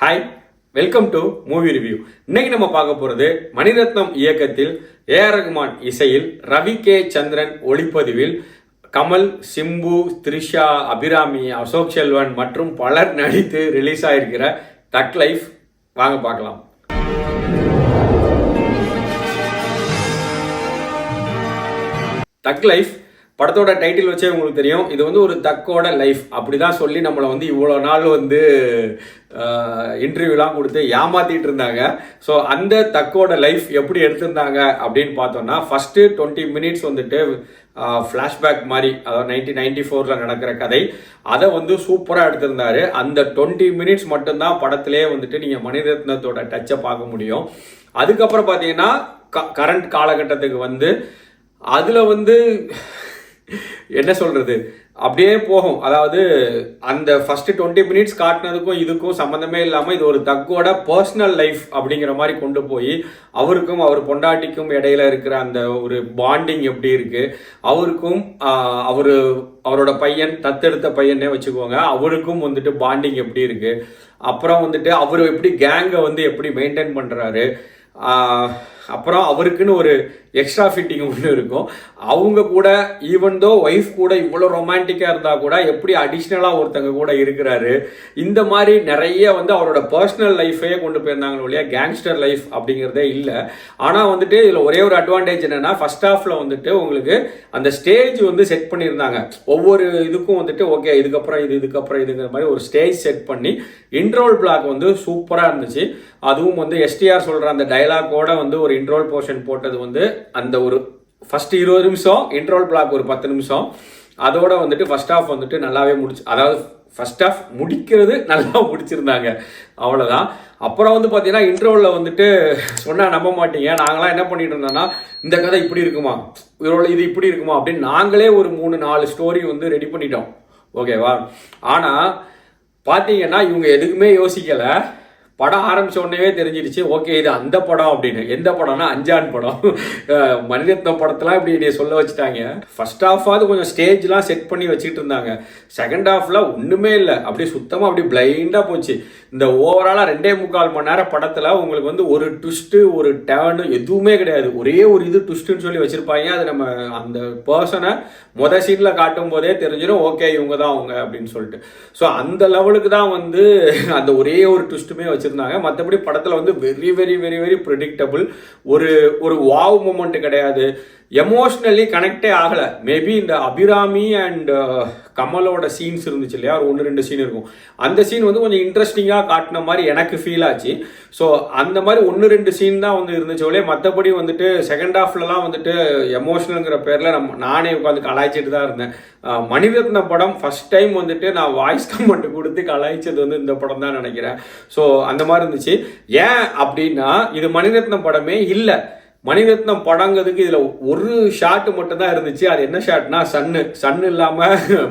Hi, welcome to movie review. இன்னைக்கு நம்ம பார்க்க போறது மணிரத்னம் இயக்கத்தில் ஏஆர் ரகுமான் இசையில் ரவி கே சந்திரன் ஒளிப்பதிவில் கமல், சிம்பு, த்ரிஷா, அபிராமி, அசோக் செல்வன் மற்றும் பலர் நடித்து ரிலீஸ் ஆயிருக்கிற தக் லைஃப். வாங்க பார்க்கலாம். தக் லைஃப் படத்தோட டைட்டில் வச்சே உங்களுக்கு தெரியும். இது வந்து ஒரு தக்கோட லைஃப் அப்படிதான் சொல்லி நம்மளை வந்து இவ்வளோ நாள் வந்து இன்டர்வியூலாம் கொடுத்து ஏமாத்திட்டு இருந்தாங்க. ஸோ அந்த தக்கோட லைஃப் எப்படி எடுத்திருந்தாங்க அப்படின்னு பார்த்தோம்னா, ஃபர்ஸ்ட்டு 20 மினிட்ஸ் வந்துட்டு ஃப்ளாஷ்பேக் மாதிரி, அதாவது 1994 நடக்கிற கதை, அதை வந்து சூப்பராக எடுத்திருந்தாரு. அந்த 20 மினிட்ஸ் மட்டும்தான் படத்திலே வந்துட்டு நீங்கள் மணிரத்னத்தோட டச்சை பார்க்க முடியும். அதுக்கப்புறம் பார்த்தீங்கன்னா கரண்ட் காலகட்டத்துக்கு வந்து அதில் வந்து என்ன சொல்றது, அப்படியே போகும். அதாவது அந்த ஃபர்ஸ்ட் 20 மினிட்ஸ் காட்டினதுக்கும் இதுக்கும் சம்மந்தமே இல்லாமல் இது ஒரு தக்கோட பர்சனல் லைஃப் அப்படிங்கிற மாதிரி கொண்டு போய் அவருக்கும் அவர் பொண்டாட்டிக்கும் இடையில இருக்கிற அந்த ஒரு பாண்டிங் எப்படி இருக்கு, அவருக்கும் அவரோட பையன், தத்தெடுத்த பையனே வச்சுக்கோங்க, அவருக்கும் வந்துட்டு பாண்டிங் எப்படி இருக்கு, அப்புறம் வந்துட்டு அவர் எப்படி கேங்கை வந்து எப்படி மெயின்டைன் பண்றாரு, அப்புறம் அவருக்குன்னு ஒரு எக்ஸ்ட்ரா ஃபிட்டிங் ஒன்று இருக்கும். அவங்க கூட ஈவன் தோ ஒய்ஃப் கூட இவ்வளோ ரொமான்டிக்காக இருந்தால் கூட எப்படி அடிஷ்னலாக ஒருத்தங்க கூட இருக்கிறாரு. இந்த மாதிரி நிறைய வந்து அவரோட பர்சனல் லைஃபையே கொண்டு போயிருந்தாங்க இல்லையா, கேங்ஸ்டர் லைஃப் அப்படிங்கிறதே இல்லை. ஆனால் வந்துட்டு இதில் ஒரே ஒரு அட்வான்டேஜ் என்னன்னா, ஃபர்ஸ்ட் ஹாஃப்ல வந்துட்டு உங்களுக்கு அந்த ஸ்டேஜ் வந்து செட் பண்ணியிருந்தாங்க. ஒவ்வொரு இதுக்கும் வந்துட்டு ஓகே இதுக்கப்புறம் இதுங்கிற மாதிரி ஒரு ஸ்டேஜ் செட் பண்ணி இன்ட்ரோல் பிளாக் வந்து சூப்பராக இருந்துச்சு. அதுவும் வந்து எஸ்டிஆர் சொல்கிற அந்த டைலாக்கோட வந்து ஒரு இன்ட்ரோல் போர்ஷன் போட்டது வந்து அந்த ஒரு ஃபர்ஸ்ட் 20 நிமிஷம், இன்ட்ரோல் பிளாக் ஒரு 10 நிமிஷம், அதோட வந்துட்டு ஃபர்ஸ்ட் ஹாஃப் வந்துட்டு நல்லாவே முடிச்சு, அதாவது ஃபர்ஸ்ட் ஹாஃப் முடிக்கிறது நல்லா முடிச்சிருந்தாங்க, அவ்வளோதான். அப்புறம் வந்து பார்த்தீங்கன்னா இன்ட்ரோவில் வந்துட்டு சொன்னால் நம்ப மாட்டீங்க, நாங்களாம் என்ன பண்ணிட்டு இருந்தோம்னா, இந்த கதை இப்படி இருக்குமா, இது இப்படி இருக்குமா அப்படின்னு நாங்களே ஒரு 3-4 ஸ்டோரி வந்து ரெடி பண்ணிட்டோம், ஓகேவா. ஆனால் பார்த்தீங்கன்னா இவங்க எதுக்குமே யோசிக்கலை. படம் ஆரம்பிச்ச உடனே தெரிஞ்சிடுச்சு, ஓகே இது அந்த படம் அப்படின்னு. எந்த படம்னா அஞ்சான் படம். மணிரத்னம் படத்தெல்லாம் இப்படி சொல்ல வச்சுட்டாங்க. ஃபர்ஸ்ட் ஹாஃபாவது கொஞ்சம் ஸ்டேஜ்லாம் செட் பண்ணி வச்சுட்டு இருந்தாங்க. செகண்ட் ஹாஃப்ல ஒண்ணுமே இல்லை, அப்படியே சுத்தமாக அப்படி பிளைண்டா போச்சு. இந்த ஓவராலா 2.25 மணி நேரம் படத்துல உங்களுக்கு வந்து ஒரு ட்விஸ்ட், ஒரு டேர்னு எதுவுமே கிடையாது. ஒரே ஒரு இது ட்விஸ்ட்னு சொல்லி வச்சிருப்பாங்க. அது நம்ம அந்த பர்சனை சீன்ல காட்டும் போதே தெரிஞ்சிடும், ஓகே இவங்க தான் அவங்க அப்படின்னு சொல்லிட்டு. ஸோ அந்த லெவலுக்கு தான் வந்து அந்த ஒரே ஒரு ட்விஸ்ட்டுமே வச்சிருந்தாங்க. மற்றபடி படத்துல வந்து very very very very predictable. ஒரு வாவ் மூமெண்ட் கிடையாது. எமோஷ்னலி கனெக்டே ஆகலை. மேபி இந்த அபிராமி அண்ட் கமலோட சீன்ஸ் இருந்துச்சு இல்லையா, ஒரு 1-2 சீன் இருக்கும். அந்த சீன் வந்து கொஞ்சம் இன்ட்ரெஸ்டிங்காக காட்டின மாதிரி எனக்கு ஃபீல் ஆச்சு. ஸோ அந்த மாதிரி 1-2 சீன் தான் வந்து இருந்துச்சு. மற்றபடி வந்துட்டு செகண்ட் ஹாஃப்லலாம் வந்துட்டு எமோஷனல்ங்கிற பேரில் நானே உட்காந்து கலாய்ச்சிட்டு தான் இருந்தேன். மணிரத்ன படம் ஃபர்ஸ்ட் டைம் வந்துட்டு நான் வாய்ஸ் கமெண்ட் கொடுத்து கலாய்ச்சது வந்து இந்த படம் தான் நினைக்கிறேன். ஸோ அந்த மாதிரி இருந்துச்சு. ஏன் அப்படின்னா இது மணிரத்னம் படமே இல்லை. மணிரத்னம் படங்கிறதுக்கு இதுல ஒரு ஷாட் மட்டும் தான் இருந்துச்சு. அது என்ன ஷாட்னா, சன்னு இல்லாம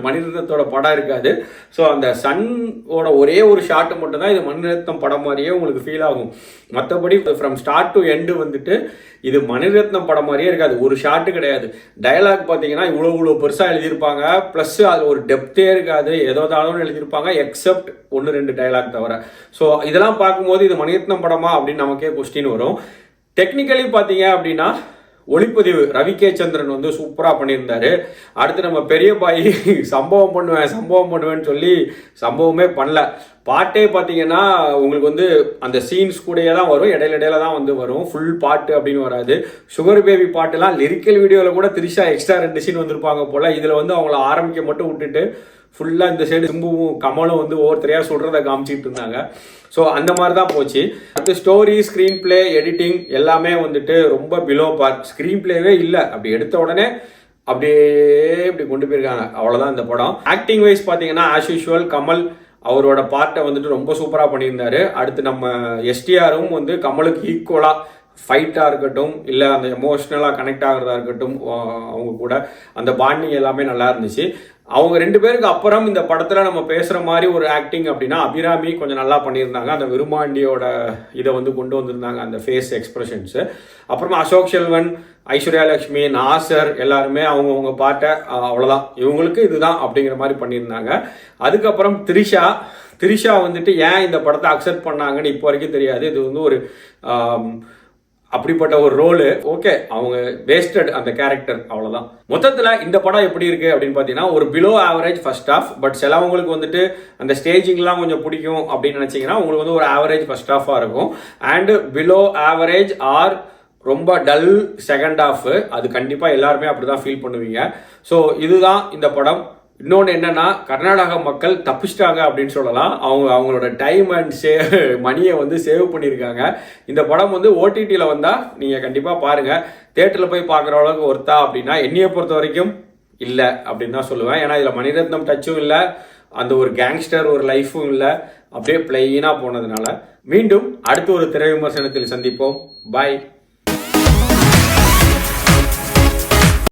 மணிரத்னத்தோட படம் இருக்காது. ஸோ அந்த சன்னோட ஒரே ஒரு ஷாட் மட்டும் தான் இது மணிரத்னம் படம் மாதிரியே உங்களுக்கு ஃபீல் ஆகும். மற்றபடி ஃப்ரம் ஸ்டார்ட் டு எண்டு வந்துட்டு இது மணிரத்னம் படம் மாதிரியே இருக்காது. ஒரு ஷாட்டு கிடையாது. டயலாக் பார்த்தீங்கன்னா இவ்வளோ பெருசாக எழுதியிருப்பாங்க. ப்ளஸ் அது ஒரு டெப்த்தே இருக்காது. ஏதோ தானு எழுதியிருப்பாங்க, எக்ஸப்ட் 1-2 டயலாக் தவிர. ஸோ இதெல்லாம் பார்க்கும்போது இது மணிரத்னம் படமா அப்படின்னு நமக்கே கொஸ்டின் வரும். டெக்னிக்கலி பார்த்தீங்க அப்படின்னா ஒளிப்பதிவு ரவி கே சந்திரன் வந்து சூப்பராக பண்ணியிருந்தாரு. அடுத்து நம்ம பெரிய பாய் சம்பவம் பண்ணுவேன்னு சொல்லி சம்பவமே பண்ணல. பாட்டே பார்த்தீங்கன்னா உங்களுக்கு வந்து அந்த சீன்ஸ் கூடயே தான் வரும், இடையில தான் வந்து வரும். ஃபுல் பாட்டு அப்படின்னு வராது. சுகர் பேபி பாட்டுலாம் லிரிக்கல் வீடியோவில் கூட திரிஷா எக்ஸ்ட்ரா 2 சீன் வந்திருப்பாங்க போல. இதில் வந்து அவங்கள ஆரம்பிக்க மட்டும் விட்டுட்டு ஃபுல்லாக இந்த சைடு சிம்புவும் கமலும் வந்து ஒவ்வொருத்தரையாக சொல்கிறத காமிச்சிட்டு இருந்தாங்க. ஸோ அந்த மாதிரி தான் போச்சு. அடுத்து ஸ்டோரி, ஸ்க்ரீன் பிளே, எடிட்டிங் எல்லாமே வந்துட்டு ரொம்ப பிலோ பார்ட். ஸ்க்ரீன் பிளேவே இல்லை, அப்படி எடுத்த உடனே அப்படியே இப்படி கொண்டு போயிருக்காங்க, அவ்வளோதான் இந்த படம். ஆக்டிங் வைஸ் பார்த்தீங்கன்னா ஆஸ் யூஷுவல் கமல் அவரோட பார்ட்டை வந்துட்டு ரொம்ப சூப்பராக பண்ணியிருந்தாரு. அடுத்து நம்ம எஸ்டிஆரும் வந்து கமலுக்கு ஈக்குவலாக ஃபைட்டாக இருக்கட்டும், இல்லை அந்த எமோஷ்னலாக கனெக்ட் ஆகிறதா இருக்கட்டும், அவங்க கூட அந்த பாண்டிங் எல்லாமே நல்லா இருந்துச்சு. அவங்க 2 பேருக்கு அப்புறம் இந்த படத்தில் நம்ம பேசுகிற மாதிரி ஒரு ஆக்டிங் அப்படின்னா அபிராமி கொஞ்சம் நல்லா பண்ணியிருந்தாங்க. அந்த விருமாண்டியோட இதை வந்து கொண்டு வந்திருந்தாங்க, அந்த ஃபேஸ் எக்ஸ்பிரஷன்ஸு. அப்புறமா அசோக் செல்வன், ஐஸ்வர்யா லட்சுமி, நாசர் எல்லாருமே அவங்கவுங்க பாட்டை அவ்வளோதான், இவங்களுக்கு இதுதான் அப்படிங்கிற மாதிரி பண்ணியிருந்தாங்க. அதுக்கப்புறம் த்ரிஷா திரிஷா வந்துட்டு ஏன் இந்த படத்தை அக்செப்ட் பண்ணாங்கன்னு இப்போ வரைக்கும் தெரியாது. இது வந்து ஒரு அப்படிப்பட்ட ஒரு ரோலு. ஓகே, அவங்க வேஸ்டட் அந்த கேரக்டர், அவ்வளவுதான். மொத்தத்துல இந்த படம் எப்படி இருக்கு அப்படின்னு பாத்தீங்கன்னா, ஒரு below average first half. But சிலவங்களுக்கு வந்துட்டு அந்த ஸ்டேஜிங்லாம் கொஞ்சம் பிடிக்கும் அப்படின்னு நினைச்சீங்கன்னா உங்களுக்கு வந்து ஒரு ஆவரேஜ் ஃபர்ஸ்ட் ஹாஃபா இருக்கும். அண்ட் பிலோ ஆவரேஜ் ஆர் ரொம்ப டல் செகண்ட் ஹாஃப். அது கண்டிப்பா எல்லாருமே அப்படிதான் ஃபீல் பண்ணுவீங்க. ஸோ இதுதான் இந்த படம். இன்னொன்று என்னன்னா, கர்நாடகா மக்கள் தப்பிச்சிட்டாங்க அப்படின்னு சொல்லலாம். அவங்களோட டைம் அண்ட் மணியை வந்து சேவ் பண்ணியிருக்காங்க. இந்த படம் வந்து ஓடிடியில் வந்தால் நீங்கள் கண்டிப்பாக பாருங்கள். தேட்டரில் போய் பார்க்குற அளவுக்கு ஒர்த்தா அப்படின்னா என்னையை பொறுத்த வரைக்கும் இல்லை அப்படின்னு தான் சொல்லுவேன். ஏன்னா இதில் மணிரத்னம் டச்சும் இல்லை, அந்த ஒரு கேங்ஸ்டர் ஒரு லைஃபும் இல்லை, அப்படியே பிளெயினாக போனதுனால. மீண்டும் அடுத்த ஒரு திரை விமர்சனத்தில் சந்திப்போம். பாய்.